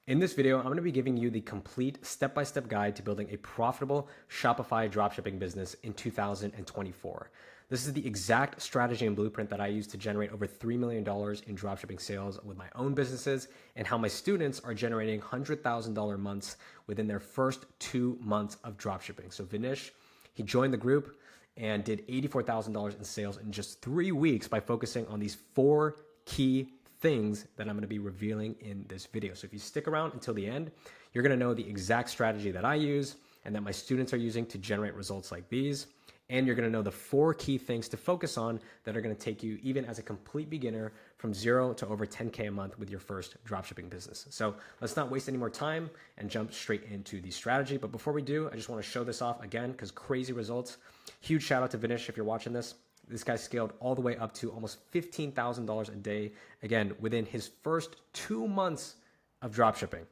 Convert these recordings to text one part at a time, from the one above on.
In this video, I'm going to be giving you the complete step-by-step guide to building a profitable Shopify dropshipping business in 2024. This is the exact strategy and blueprint that I use to generate over $3 million in dropshipping sales with my own businesses, and how my students are generating $100,000 months within their first 2 months of dropshipping. So Vinish, he joined the group and did $84,000 in sales in just 3 weeks by focusing on these 4 key things that I'm going to be revealing in this video. So if you stick around until the end, you're going to know the exact strategy that I use and that my students are using to generate results like these. And you're going to know the 4 key things to focus on that are going to take you, even as a complete beginner, from 0 to over 10K a month with your first dropshipping business. So let's not waste any more time and jump straight into the strategy. But before we do, I just want to show this off again because crazy results. Huge shout out to Vinish if you're watching this. This guy scaled all the way up to almost $15,000 a day, again, within his first 2 months of dropshipping.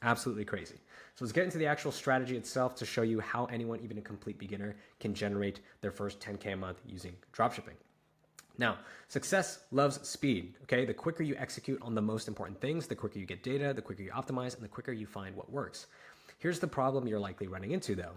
Absolutely crazy. So let's get into the actual strategy itself to show you how anyone, even a complete beginner, can generate their first 10K a month using dropshipping. Now, success loves speed, okay? The quicker you execute on the most important things, the quicker you get data, the quicker you optimize, and the quicker you find what works. Here's the problem you're likely running into though,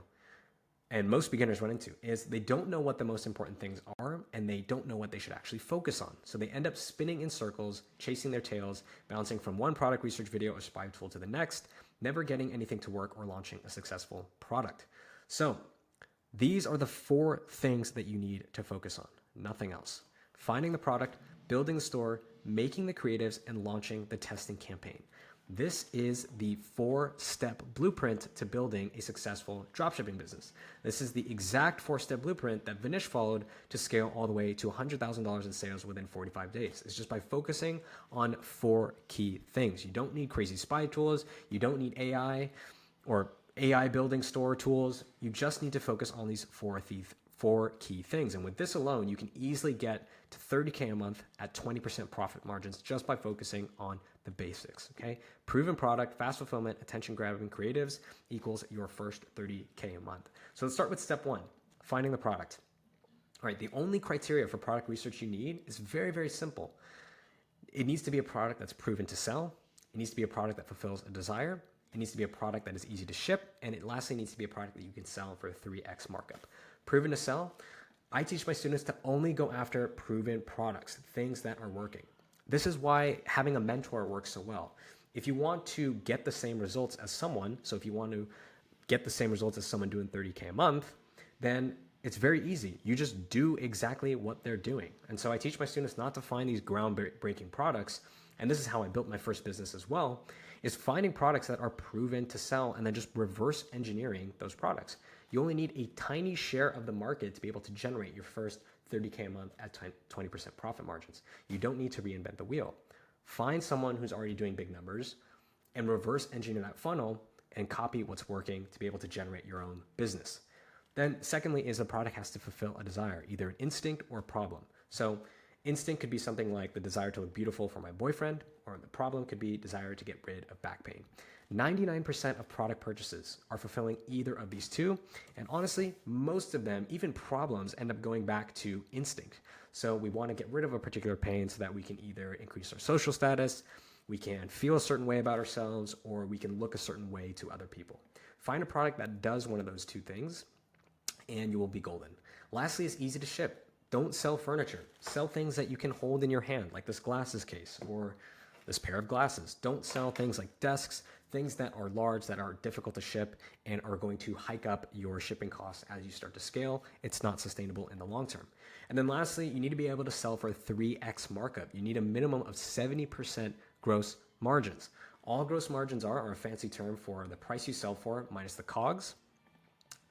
and most beginners run into, is they don't know what the most important things are, and they don't know what they should actually focus on. So they end up spinning in circles, chasing their tails, bouncing from one product research video or spy tool to the next, never getting anything to work or launching a successful product. So these are the 4 things that you need to focus on, nothing else. Finding the product, building the store, making the creatives, and launching the testing campaign. This is the 4-step blueprint to building a successful dropshipping business. This is the exact 4-step blueprint that Vinish followed to scale all the way to $100,000 in sales within 45 days. It's just by focusing on 4 key things. You don't need crazy spy tools. You don't need AI or AI building store tools. You just need to focus on these 4 key things. And with this alone, you can easily get to 30K a month at 20% profit margins just by focusing on the basics, okay? Proven product, fast fulfillment, attention grabbing creatives equals your first 30K a month. So let's start with step 1, finding the product. All right, the only criteria for product research you need is very, very simple. It needs to be a product that's proven to sell. It needs to be a product that fulfills a desire. It needs to be a product that is easy to ship. And it lastly needs to be a product that you can sell for a 3x markup. Proven to sell, I teach my students to only go after proven products, things that are working. This is why having a mentor works so well. If you want to get the same results as someone, so if you want to get the same results as someone doing 30K a month, then it's very easy. You just do exactly what they're doing. And so I teach my students not to find these groundbreaking products, and this is how I built my first business as well, is finding products that are proven to sell and then just reverse engineering those products. You only need a tiny share of the market to be able to generate your first 30K a month at 20% profit margins. You don't need to reinvent the wheel. Find someone who's already doing big numbers and reverse engineer that funnel and copy what's working to be able to generate your own business. Then secondly is the product has to fulfill a desire, either an instinct or a problem. So instinct could be something like the desire to look beautiful for my boyfriend, or the problem could be desire to get rid of back pain. 99% of product purchases are fulfilling either of these 2. And honestly, most of them, even problems, end up going back to instinct. So we want to get rid of a particular pain so that we can either increase our social status, we can feel a certain way about ourselves, or we can look a certain way to other people. Find a product that does one of those 2 things, and you will be golden. Lastly, it's easy to ship. Don't sell furniture. Sell things that you can hold in your hand, like this glasses case or this pair of glasses. Don't sell things like desks, things that are large, that are difficult to ship, and are going to hike up your shipping costs as you start to scale. It's not sustainable in the long term. And then lastly, you need to be able to sell for a 3x markup. You need a minimum of 70% gross margins. All gross margins are a fancy term for the price you sell for minus the COGS,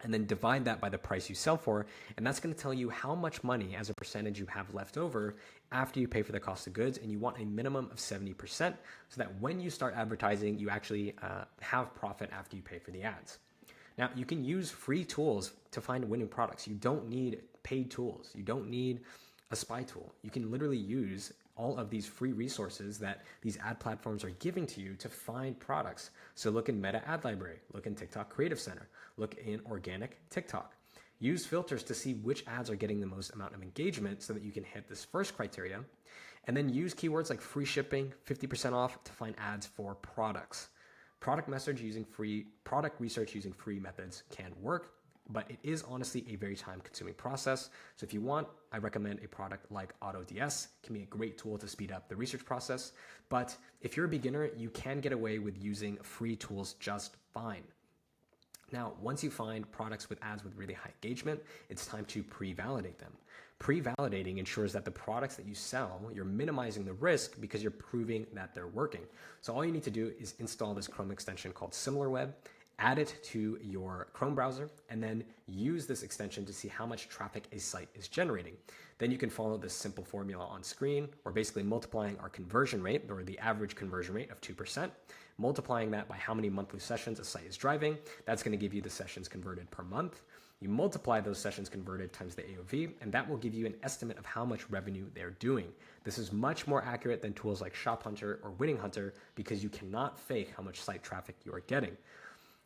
and then divide that by the price you sell for, and that's going to tell you how much money as a percentage you have left over after you pay for the cost of goods, and you want a minimum of 70% so that when you start advertising, you actually have profit after you pay for the ads. Now, you can use free tools to find winning products. You don't need paid tools. You don't need a spy tool. You can literally use all of these free resources that these ad platforms are giving to you to find products. So look in Meta Ad Library, look in TikTok Creative Center, look in organic TikTok. Use filters to see which ads are getting the most amount of engagement so that you can hit this first criteria. And then use keywords like free shipping, 50% off to find ads for products. Product research using free methods can work, but it is honestly a very time-consuming process. So if you want, I recommend a product like AutoDS. It can be a great tool to speed up the research process. But if you're a beginner, you can get away with using free tools just fine. Now, once you find products with ads with really high engagement, it's time to pre-validate them. Pre-validating ensures that the products that you sell, you're minimizing the risk because you're proving that they're working. So all you need to do is install this Chrome extension called SimilarWeb, add it to your Chrome browser, and then use this extension to see how much traffic a site is generating. Then you can follow this simple formula on screen. We're basically multiplying our conversion rate, or the average conversion rate of 2%, multiplying that by how many monthly sessions a site is driving. That's going to give you the sessions converted per month. You multiply those sessions converted times the AOV, and that will give you an estimate of how much revenue they're doing. This is much more accurate than tools like Shop Hunter or Winning Hunter because you cannot fake how much site traffic you are getting.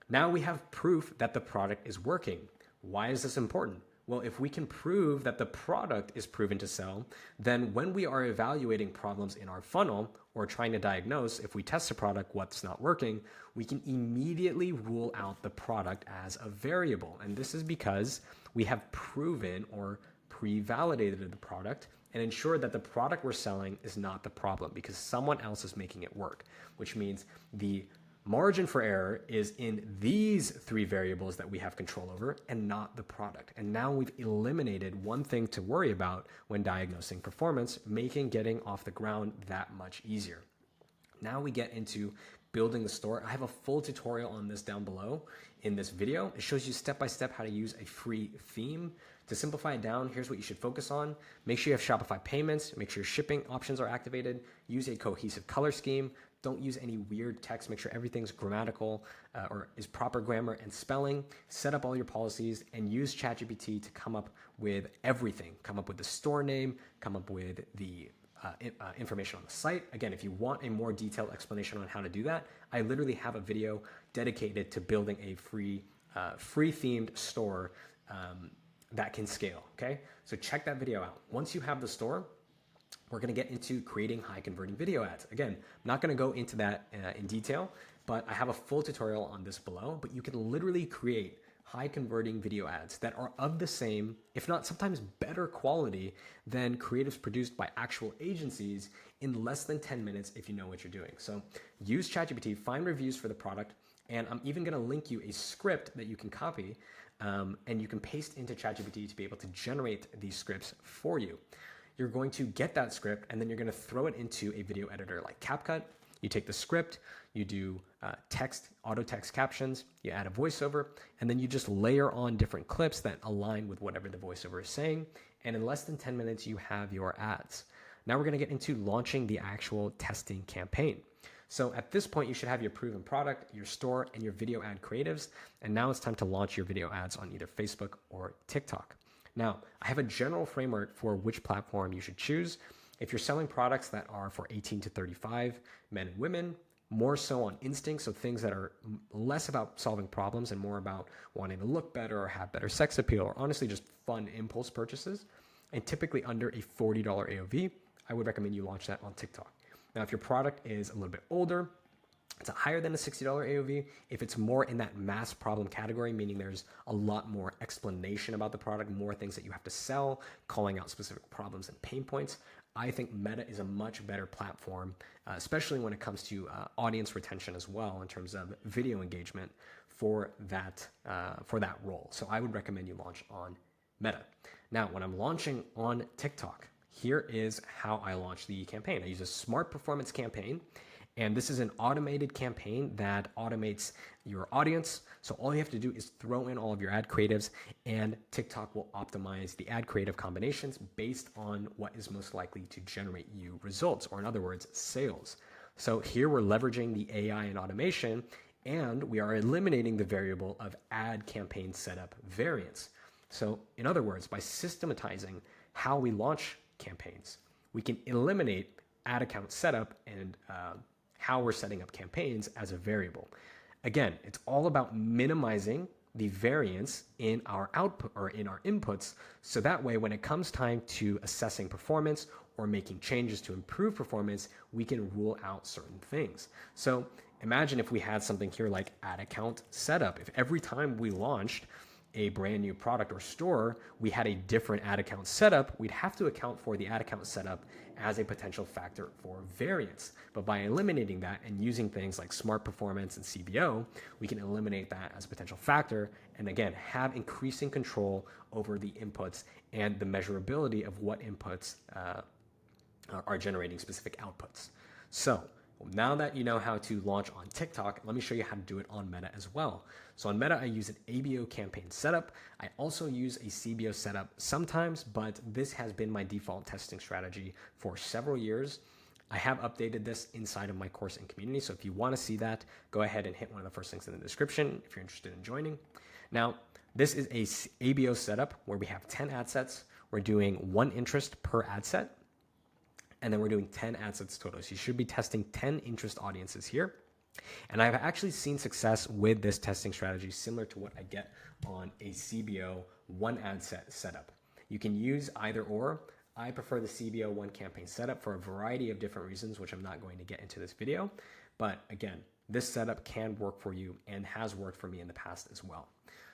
Now we have proof that the product is working. Why is this important? Well, if we can prove that the product is proven to sell, then when we are evaluating problems in our funnel or trying to diagnose if we test a product what's not working, we can immediately rule out the product as a variable. And this is because we have proven or pre-validated the product and ensured that the product we're selling is not the problem because someone else is making it work, which means the margin for error is in these three variables that we have control over and not the product. And now we've eliminated one thing to worry about when diagnosing performance, making getting off the ground that much easier. Now we get into building the store. I have a full tutorial on this down below in this video. It shows you step by step how to use a free theme. To simplify it down, here's what you should focus on. Make sure you have Shopify payments, make sure your shipping options are activated, use a cohesive color scheme, don't use any weird text, make sure everything's grammatical or is proper grammar and spelling, set up all your policies and use ChatGPT to come up with everything. Come up with the store name, come up with the information on the site. Again, if you want a more detailed explanation on how to do that, I literally have a video dedicated to building a free themed store that can scale, okay? So check that video out. Once you have the store, we're gonna get into creating high converting video ads. Again, I'm not gonna go into that in detail, but I have a full tutorial on this below, but you can literally create high converting video ads that are of the same, if not sometimes better quality than creatives produced by actual agencies in less than 10 minutes if you know what you're doing. So use ChatGPT, find reviews for the product, and I'm even gonna link you a script that you can copy and you can paste into ChatGPT to be able to generate these scripts for you. You're going to get that script and then you're going to throw it into a video editor like CapCut. You take the script, you do auto text captions, you add a voiceover, and then you just layer on different clips that align with whatever the voiceover is saying. And in less than 10 minutes, you have your ads. Now we're going to get into launching the actual testing campaign. So at this point, you should have your proven product, your store, and your video ad creatives. And now it's time to launch your video ads on either Facebook or TikTok. Now, I have a general framework for which platform you should choose. If you're selling products that are for 18 to 35 men and women, more so on instinct, so things that are less about solving problems and more about wanting to look better or have better sex appeal or honestly just fun impulse purchases, and typically under a $40 AOV, I would recommend you launch that on TikTok. Now, if your product is a little bit older, it's higher than a $60 AOV. If it's more in that mass problem category, meaning there's a lot more explanation about the product, more things that you have to sell, calling out specific problems and pain points, I think Meta is a much better platform, especially when it comes to audience retention as well in terms of video engagement for that role. So I would recommend you launch on Meta. Now, when I'm launching on TikTok, here is how I launch the campaign. I use a smart performance campaign. And this is an automated campaign that automates your audience. So all you have to do is throw in all of your ad creatives and TikTok will optimize the ad creative combinations based on what is most likely to generate you results, or in other words, sales. So here we're leveraging the AI and automation, and we are eliminating the variable of ad campaign setup variance. So in other words, by systematizing how we launch campaigns, we can eliminate ad account setup and how we're setting up campaigns as a variable. Again, it's all about minimizing the variance in our output or in our inputs. So that way, when it comes time to assessing performance or making changes to improve performance, we can rule out certain things. So imagine if we had something here like ad account setup. If every time we launched a brand new product or store, we had a different ad account setup, we'd have to account for the ad account setup as a potential factor for variance. But by eliminating that and using things like smart performance and CBO, we can eliminate that as a potential factor and again, have increasing control over the inputs and the measurability of what inputs are generating specific outputs. So now that you know how to launch on TikTok, let me show you how to do it on Meta as well. So on Meta, I use an ABO campaign setup. I also use a CBO setup sometimes, but this has been my default testing strategy for several years. I have updated this inside of my course and community. So if you want to see that, go ahead and hit one of the first links in the description if you're interested in joining. Now, this is a ABO setup where we have 10 ad sets. We're doing 1 interest per ad set. And then we're doing 10 ad sets total. So you should be testing 10 interest audiences here. And I've actually seen success with this testing strategy similar to what I get on a CBO 1 ad set setup. You can use either or. I prefer the CBO 1 campaign setup for a variety of different reasons, which I'm not going to get into this video. But again, this setup can work for you and has worked for me in the past as well.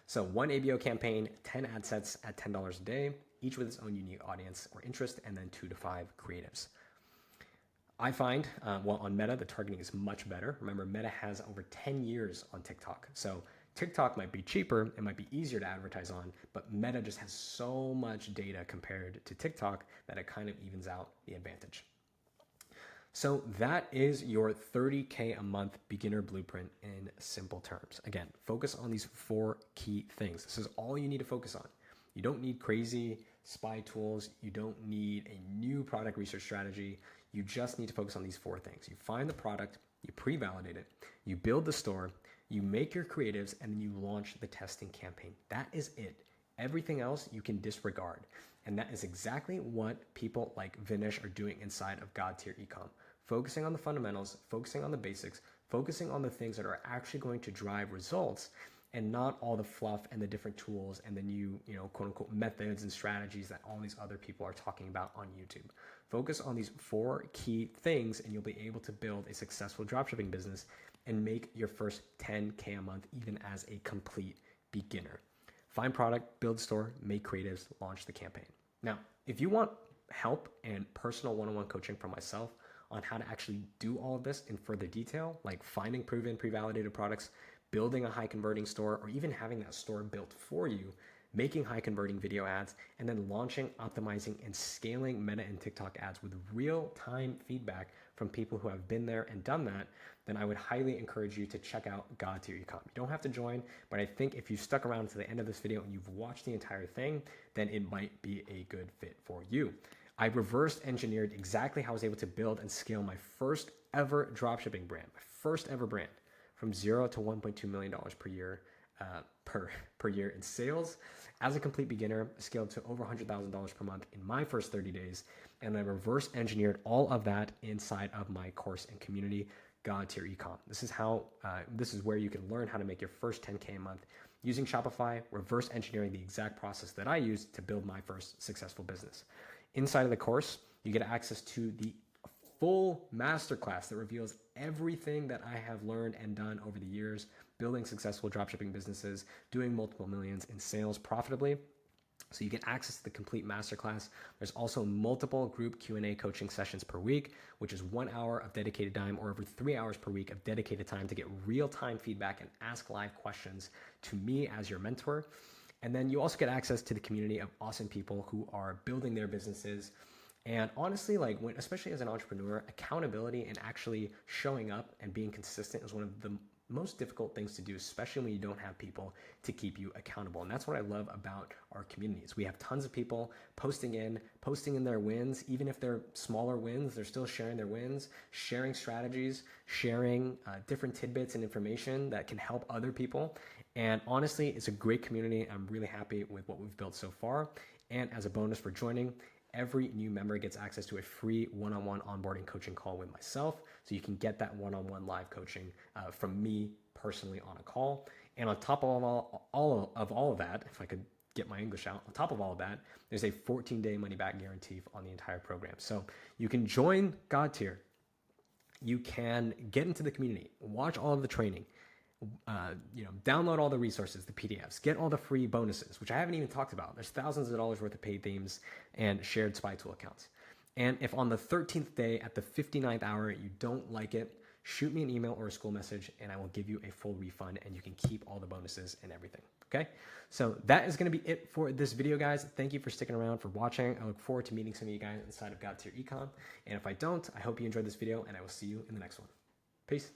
So 1 ABO campaign, 10 ad sets at $10 a day, each with its own unique audience or interest, and then 2 to 5 creatives. I find, on Meta, the targeting is much better. Remember, Meta has over 10 years on TikTok. So TikTok might be cheaper, it might be easier to advertise on, but Meta just has so much data compared to TikTok that it kind of evens out the advantage. So that is your 30K a month beginner blueprint in simple terms. Again, focus on these 4 key things. This is all you need to focus on. You don't need crazy spy tools. You don't need a new product research strategy. You just need to focus on these 4 things. You find the product, you pre-validate it, you build the store, you make your creatives, and then you launch the testing campaign. That is it. Everything else you can disregard. And that is exactly what people like Vinesh are doing inside of God Tier Ecom. Focusing on the fundamentals, focusing on the basics, focusing on the things that are actually going to drive results, and not all the fluff and the different tools and the new, quote unquote, methods and strategies that all these other people are talking about on YouTube. Focus on these 4 key things and you'll be able to build a successful dropshipping business and make your first 10K a month, even as a complete beginner. Find product, build store, make creatives, launch the campaign. Now, if you want help and personal one-on-one coaching from myself on how to actually do all of this in further detail, like finding proven, pre-validated products, building a high converting store, or even having that store built for you, making high converting video ads, and then launching, optimizing, and scaling Meta and TikTok ads with real time feedback from people who have been there and done that, then I would highly encourage you to check out God Tier Ecom. You don't have to join, but I think if you stuck around to the end of this video and you've watched the entire thing, then it might be a good fit for you. I reverse engineered exactly how I was able to build and scale my first ever dropshipping brand, my first ever brand, from 0 to $1.2 million per year per year in sales. As a complete beginner, I scaled to over $100,000 per month in my first 30 days. And I reverse engineered all of that inside of my course and community, God Tier Ecom. This is where you can learn how to make your first 10K a month using Shopify, reverse engineering the exact process that I used to build my first successful business. Inside of the course, you get access to the full masterclass that reveals everything that I have learned and done over the years, building successful dropshipping businesses, doing multiple millions in sales profitably. So you get access to the complete masterclass. There's also multiple group Q&A coaching sessions per week, which is 1 hour of dedicated time or over 3 hours per week of dedicated time to get real-time feedback and ask live questions to me as your mentor. And then you also get access to the community of awesome people who are building their businesses. And honestly, especially as an entrepreneur, accountability and actually showing up and being consistent is one of the most difficult things to do, especially when you don't have people to keep you accountable. And that's what I love about our communities. We have tons of people posting in their wins. Even if they're smaller wins, they're still sharing their wins, sharing strategies, sharing different tidbits and information that can help other people. And honestly, it's a great community. I'm really happy with what we've built so far. And as a bonus for joining, every new member gets access to a free one-on-one onboarding coaching call with myself. So you can get that one-on-one live coaching from me personally on a call. And on top of all of that, if I could get my English out, on top of all of that, there's a 14-day money-back guarantee on the entire program. So you can join God Tier. You can get into the community, watch all of the training, download all the resources, the PDFs, get all the free bonuses, which I haven't even talked about. There's thousands of dollars worth of paid themes and shared spy tool accounts. And if on the 13th day at the 59th hour you don't like it, shoot me an email or a school message and I will give you a full refund and you can keep all the bonuses and everything. Okay? So that is going to be it for this video, guys. Thank you for sticking around, for watching. I look forward to meeting some of you guys inside of God Tier Econ. And if I don't, I hope you enjoyed this video and I will see you in the next one. Peace.